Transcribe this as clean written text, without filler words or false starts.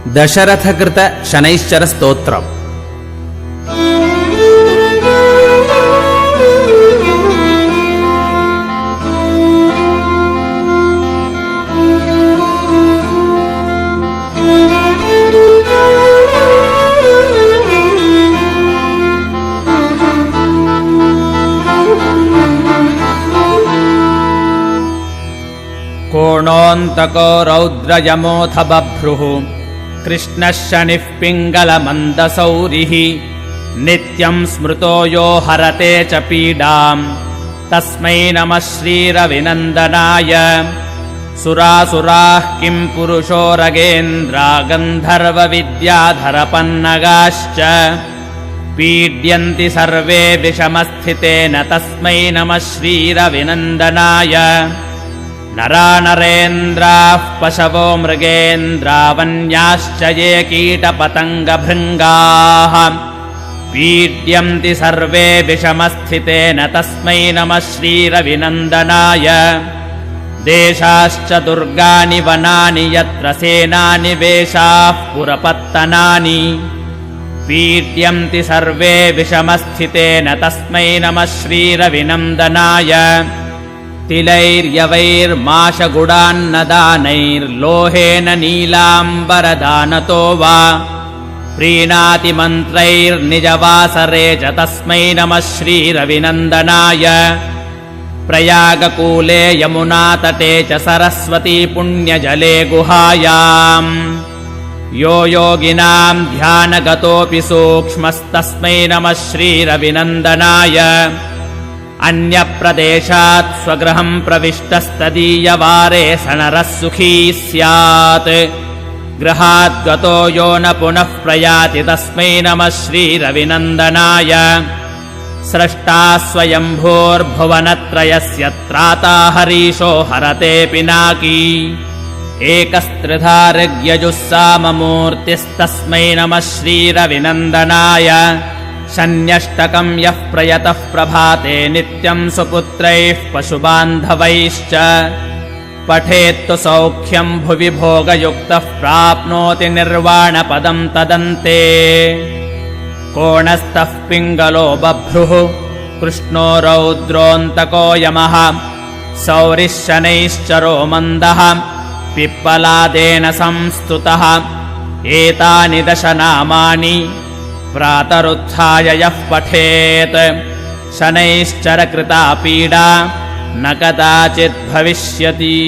दशरथकृत शनैश्चर स्तोत्रम्। कोणोऽन्तको रौद्रयमोऽथ बभ्रुः कृष्णः शनिः पिङ्गलमन्दसौरिः नित्यं स्मृतो यो हरते च पीडाम् तस्मै नमः श्रीरविनन्दनाय। सुरासुराः किं पुरुषो रगेन्द्रा गन्धर्वविद्याधरपन्नगाश्च पीड्यन्ति सर्वे विषमस्थितेन तस्मै नमः श्रीरविनन्दनाय। नरा नरेन्द्राः पशवो मृगेन्द्रा वन्याश्च ये कीटपतङ्गभृङ्गाः पीड्यन्ति सर्वे विषमस्थितेन तस्मै नमः श्रीरविनन्दनाय। देशाश्च दुर्गानि वनानि यत्र सेनानि वेशाः पुरपत्तनानि पीड्यन्ति सर्वे विषमस्थितेन तस्मै नमः श्रीरविनन्दनाय। तिलैर्यवैर्माशगुडान्नदानैर्लोहेन नीलाम्बरदानतो वा प्रीणाति मन्त्रैर्निजवासरे च तस्मै नमः श्रीरविनन्दनाय। प्रयागकूले यमुनातटे च सरस्वती पुण्यजले गुहायाम् यो योगिनां ध्यानगतोऽपि सूक्ष्मस्तस्मै नमः श्रीरविनन्दनाय। अन्यप्रदेशात् स्वगृहं प्रविष्टस्तदीयवारे सनरः सुखी स्यात् गृहाद्गतो यो न पुनः प्रयाति तस्मै नमः श्रीरविनन्दनाय। स्रष्टा स्वयम्भूर्भुवनत्रयस्य त्राता हरीशो हरते पिनाकी एकस्त्रिधा ऋग्यजुः साममूर्तिस्तस्मै नमः श्रीरविनन्दनाय। शन्यष्टकं यः प्रयतः प्रभाते नित्यं सुपुत्रैः पशुबान्धवैश्च पठेत्तु सौख्यं भुवि भोगयुक्तः प्राप्नोति निर्वाणपदं तदन्ते। कोणस्थः पिङ्गलो बभ्रुः कृष्णो रौद्रोऽन्तको यमः सौरिः शनैश्चरो मन्दः पिप्पलादेन संस्तुतः एतानि दश नामानि प्रातरुत्थाय यः पठेत् शनैश्चरकृता पीडा न कदाचित् भविष्यति।